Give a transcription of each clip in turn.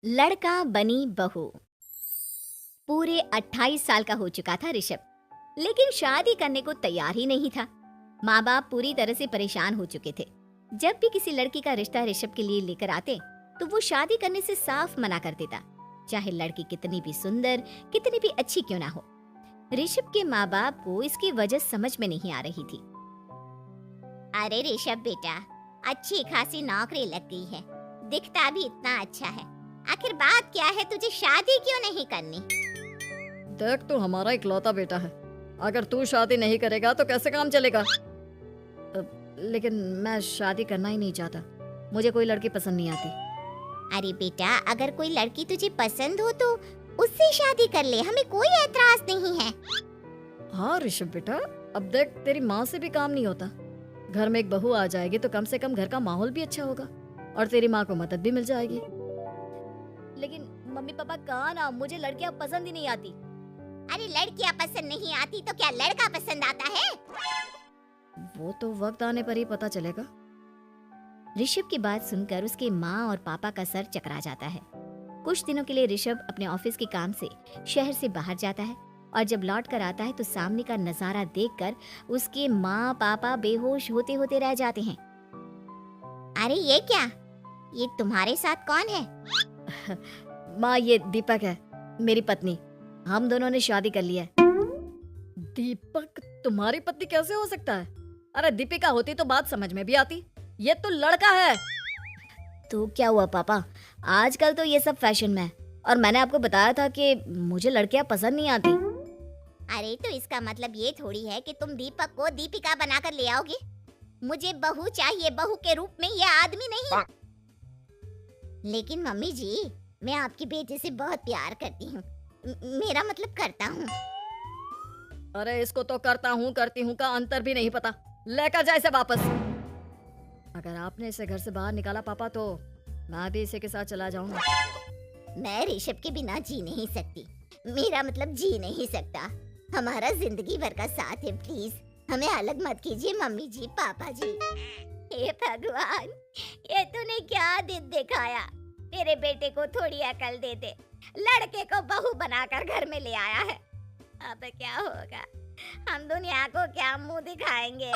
लड़का बनी बहू। पूरे 28 साल का हो चुका था ऋषभ, लेकिन शादी करने को तैयार ही नहीं था। माँ बाप पूरी तरह से परेशान हो चुके थे। जब भी किसी लड़की का रिश्ता ऋषभ के लिए लेकर आते तो वो शादी करने से साफ मना कर देता, चाहे लड़की कितनी भी सुंदर, कितनी भी अच्छी क्यों ना हो। ऋषभ के माँ बाप को इसकी वजह समझ में नहीं आ रही थी। अरे ऋषभ बेटा, अच्छी खासी नौकरी लग गई है, दिखता भी इतना अच्छा है, आखिर बात क्या है, तुझे शादी क्यों नहीं करनी? देख, तू हमारा इकलौता बेटा है। अगर तू शादी नहीं करेगा तो कैसे काम चलेगा? लेकिन मैं शादी करना ही नहीं चाहता। मुझे कोई लड़की पसंद नहीं आती। अरे बेटा, अगर कोई लड़की तुझे पसंद हो तो उससे शादी कर ले, हमें कोई एतराज नहीं है। हाँ ऋषभ बेटा, अब देख, तेरी माँ से भी काम नहीं होता। घर में एक बहू आ जाएगी तो कम से कम घर का माहौल भी अच्छा होगा और तेरी माँ को मदद भी मिल जाएगी। लेकिन मम्मी पापा कहाँ ना, मुझे लड़कियां पसंद ही नहीं आती। अरे लड़कियां पसंद नहीं आती तो क्या लड़का पसंद आता है? वो तो वक्त आने पर ही पता चलेगा। ऋषभ की बात सुनकर उसके माँ और पापा का सर चकरा जाता है। कुछ दिनों के लिए ऋषभ अपने ऑफिस के काम से शहर से बाहर जाता है और जब लौट कर आता है तो सामने का नजारा देखकर उसके माँ पापा बेहोश होते होते रह जाते हैं। अरे ये क्या, ये तुम्हारे साथ कौन है? माँ, ये दीपक है, मेरी पत्नी। हम दोनों ने शादी कर लिया है। दीपक तुम्हारी पत्नी कैसे हो सकता है? अरे दीपिका होती तो बात समझ में भी आती। ये तो लड़का है। तो क्या हुआ पापा, आजकल तो ये सब फैशन में है और मैंने आपको बताया था कि मुझे लड़कियां पसंद नहीं आती। अरे तो इसका मतलब ये थोड़ी है कि तुम दीपक को दीपिका बनाकर ले आओगे। मुझे बहू चाहिए, बहू के रूप में, ये आदमी नहीं। लेकिन मम्मी जी, मैं आपकी बेटे से बहुत प्यार करती हूँ, मेरा मतलब करता हूँ। अरे इसको तो करती हूँ का अंतर भी नहीं पता। लेकर जा इसे वापस। अगर आपने इसे घर से बाहर निकाला पापा तो मैं भी इसे के साथ चला जाऊंगा। मैं ऋषभ के बिना जी नहीं सकती, मेरा मतलब जी नहीं सकता। हमारा जिंदगी भर का साथ है, प्लीज हमें अलग मत कीजिए मम्मी जी, पापा जी। हे भगवान, ये तूने क्या दिन दिखाया? तेरे बेटे को थोड़ी अकल दे दे, लड़के को बहू बनाकर घर में ले आया है। अब क्या होगा, हम दुनिया को क्या मुंह दिखाएंगे?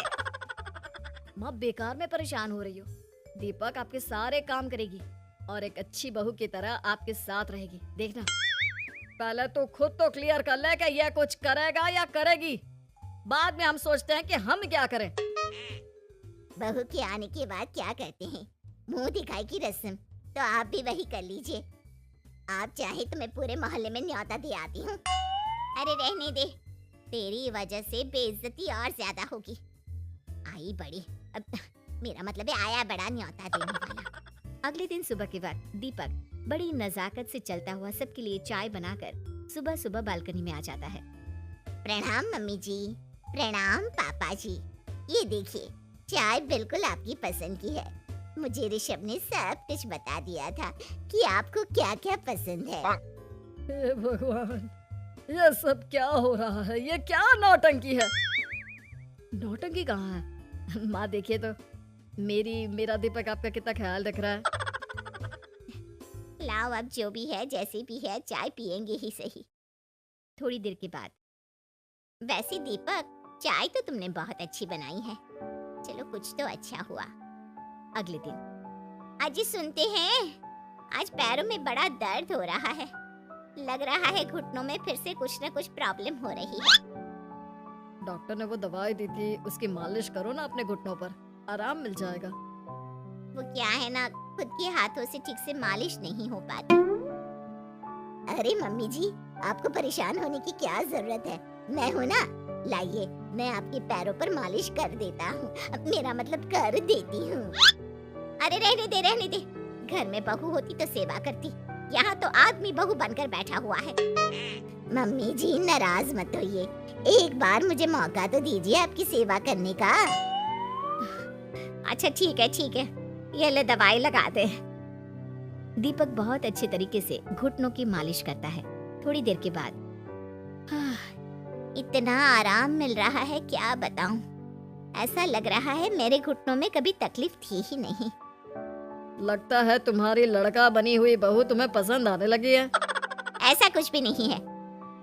माँ, बेकार में परेशान हो रही हो। दीपक आपके सारे काम करेगी और एक अच्छी बहू की तरह आपके साथ रहेगी, देखना। पहले तो खुद तो क्लियर कर ले कि यह कुछ करेगा या करेगी, बाद में हम सोचते हैं कि हम क्या करें। बहू के आने के बाद क्या कहते हैं, मुंह दिखाई की रस्म, तो आप भी वही कर लीजिए। आप चाहे तो मैं पूरे मोहल्ले में न्योता दे आती हूँ। अरे रहने दे, तेरी वजह से बेइज्जती और ज्यादा होगी। आई बड़ी, अब मेरा मतलब है आया बड़ा न्योता देने वाला। अगले दिन सुबह के वक्त दीपक बड़ी नजाकत से चलता हुआ सबके लिए चाय बनाकर सुबह सुबह बालकनी में आ जाता है। प्रणाम मम्मी जी, प्रणाम पापा जी। ये देखिए, चाय बिल्कुल आपकी पसंद की है। मुझे ऋषभ ने सब कुछ बता दिया था कि आपको क्या क्या पसंद है। हे भगवान, ये सब क्या हो रहा है? ये क्या नौटंकी है? नौटंकी कहाँ है? माँ देखिए तो, मेरा दीपक आपका कितना ख्याल रख रहा है। लाओ, अब जो भी है जैसे भी है, चाय पियेंगे ही सही। थोड़ी देर के बाद, वैसे दीपक, चाय तो तुमने बहुत अच्छी बनाई है, चलो कुछ तो अच्छा हुआ। अगले दिन, अजी सुनते हैं, आज पैरों में बड़ा दर्द हो रहा है, लग रहा है घुटनों में फिर से कुछ न कुछ प्रॉब्लम हो रही है। डॉक्टर ने वो दवाई दी थी, उसकी मालिश करो ना अपने घुटनों पर, आराम मिल जाएगा। वो क्या है ना, खुद के हाथों से ठीक से मालिश नहीं हो पाती। अरे मम्मी जी, आपको परेशान होने की क्या जरूरत है, मैं हूँ ना, लाइए मैं आपके पैरों पर मालिश कर देता हूँ, मेरा मतलब कर देती हूँ। अरे रहने दे, घर में बहू होती तो सेवा करती, यहाँ तो आदमी बहू बनकर बैठा हुआ है। मम्मी जी नाराज मत होइए, एक बार मुझे मौका तो दीजिए आपकी सेवा करने का। अच्छा ठीक है, ये ले दवाई लगा दे। दीपक बहुत अच्छे तरीके से घुटनों की मालिश करता है। थोड़ी देर के बाद, इतना आराम मिल रहा है क्या बताऊं, ऐसा लग रहा है मेरे घुटनों में कभी तकलीफ थी ही नहीं। लगता है तुम्हारी लड़का बनी हुई बहू तुम्हें पसंद आने लगी है। ऐसा कुछ भी नहीं है,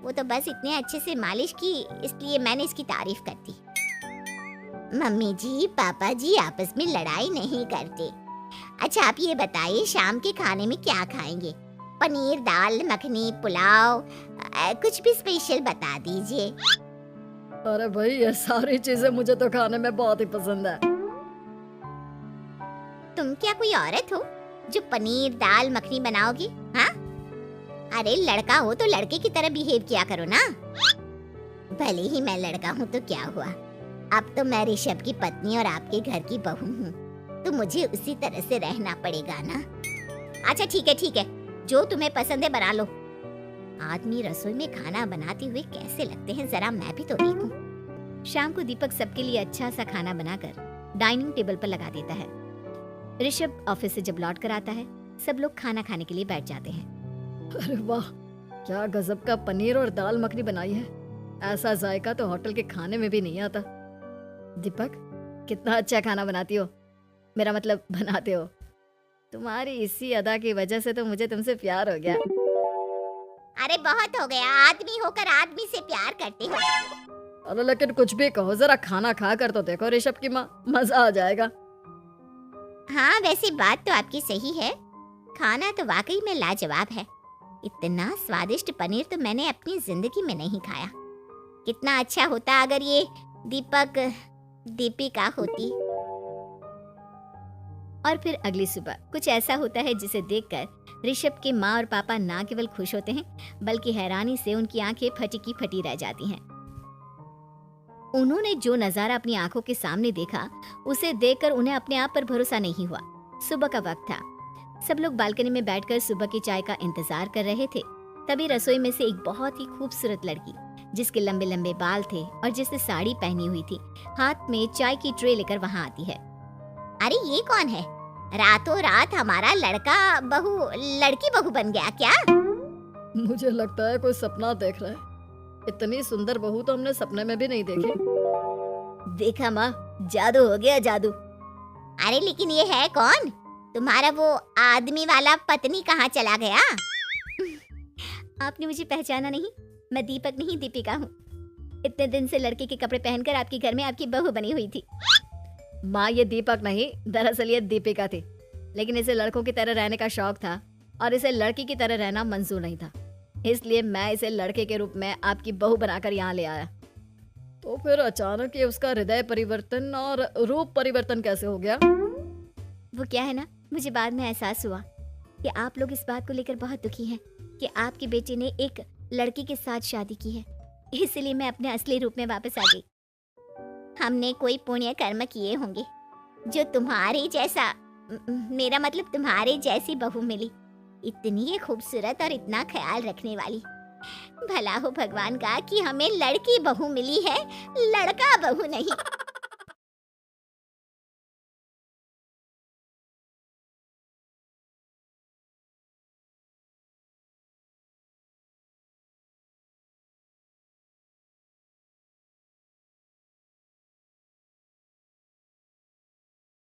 वो तो बस इतने अच्छे से मालिश की इसलिए मैंने इसकी तारीफ कर दी। मम्मी जी पापा जी आपस में लड़ाई नहीं करते। अच्छा आप ये बताइए शाम के खाने में क्या खाएंगे? पनीर दाल मखनी पुलाव कुछ भी स्पेशल बता दीजिए। अरे भाई ये सारी चीजें मुझे तो खाने में बहुत ही पसंद है। तुम क्या कोई औरत हो जो पनीर दाल मखनी बनाओगी? हाँ अरे लड़का हो तो लड़के की तरह बिहेव किया करो ना। भले ही मैं लड़का हूँ तो क्या हुआ, अब तो मैं ऋषभ की पत्नी और आपके घर की बहू हूँ, तो मुझे उसी तरह से रहना पड़ेगा ना। अच्छा ठीक है जो तुम्हें पसंद है बना लो। आदमी रसोई में खाना बनाते हुए कैसे लगते हैं जरा मैं भी तो देखूं। शाम को दीपक सबके लिए अच्छा सा खाना बनाकर डाइनिंग टेबल पर लगा देता है। ऋषभ ऑफिस से जब लौट कर आता है सब लोग खाना खाने के लिए बैठ जाते हैं। अरे वाह क्या गजब का पनीर और दाल मखनी बनाई है, ऐसा जायका तो होटल के खाने में भी नहीं आता। दीपक कितना अच्छा खाना बनाती हो, मेरा मतलब बनाते हो। तुम्हारी इसी अदा की वजह से तो मुझे तुमसे प्यार हो गया। अरे बहुत हो गया, आदमी होकर आदमी से प्यार करते हो। अरे लेकिन कुछ भी कहो, जरा खाना खा कर तो देखो ऋषभ की माँ, मजा आ जाएगा। हाँ वैसे बात तो आपकी सही है, खाना तो वाकई में लाजवाब है। इतना स्वादिष्ट पनीर तो मैंने अपनी जिंदगी में नहीं खाया। कितना अच्छा होता अगर ये दीपिका होती। और फिर अगली सुबह कुछ ऐसा होता है जिसे देखकर ऋषभ के माँ और पापा ना केवल खुश होते हैं बल्कि हैरानी से उनकी आंखें फटी की फटी रह जाती हैं। उन्होंने जो नजारा अपनी आंखों के सामने देखा उसे देखकर उन्हें अपने आप पर भरोसा नहीं हुआ। सुबह का वक्त था, सब लोग बालकनी में बैठकर सुबह की चाय का इंतजार कर रहे थे। तभी रसोई में से एक बहुत ही खूबसूरत लड़की जिसके लंबे लंबे बाल थे और जिसने साड़ी पहनी हुई थी हाथ में चाय की ट्रे लेकर वहां आती है। अरे ये कौन है? रातों रात हमारा लड़की बहू बन गया क्या? मुझे लगता है कोई सपना देख रहा है, इतनी सुंदर बहू तो हमने सपने में भी नहीं देखी। देखा माँ, जादू हो गया जादू। अरे लेकिन ये है कौन? तुम्हारा वो आदमी वाला पत्नी कहाँ चला गया? आपने मुझे पहचाना नहीं? मैं दीपक नहीं दीपिका हूँ। इतने दिन से लड़के के कपड़े पहनकर आपके घर में आपकी बहू बनी हुई थी। माँ ये दीपक नहीं, दरअसल ये दीपिका थी, लेकिन इसे लड़कों की तरह रहने का शौक था और इसे लड़की की तरह रहना मंजूर नहीं था, इसलिए मैं इसे लड़के के रूप में आपकी बहू बनाकर यहाँ ले आया। तो फिर अचानक ये उसका हृदय परिवर्तन और रूप परिवर्तन कैसे हो गया? वो क्या है ना, मुझे बाद में एहसास हुआ कि आप लोग इस बात को लेकर बहुत दुखी हैं कि आपकी बेटी ने एक लड़की के साथ शादी की है, इसलिए मैं अपने असली रूप में वापस आ गई। हमने कोई पुण्य कर्म किए होंगे जो तुम्हारे जैसा मेरा मतलब तुम्हारे जैसी बहू मिली, इतनी खूबसूरत और इतना ख्याल रखने वाली। भला हो भगवान का कि हमें लड़की बहू मिली है, लड़का बहू नहीं।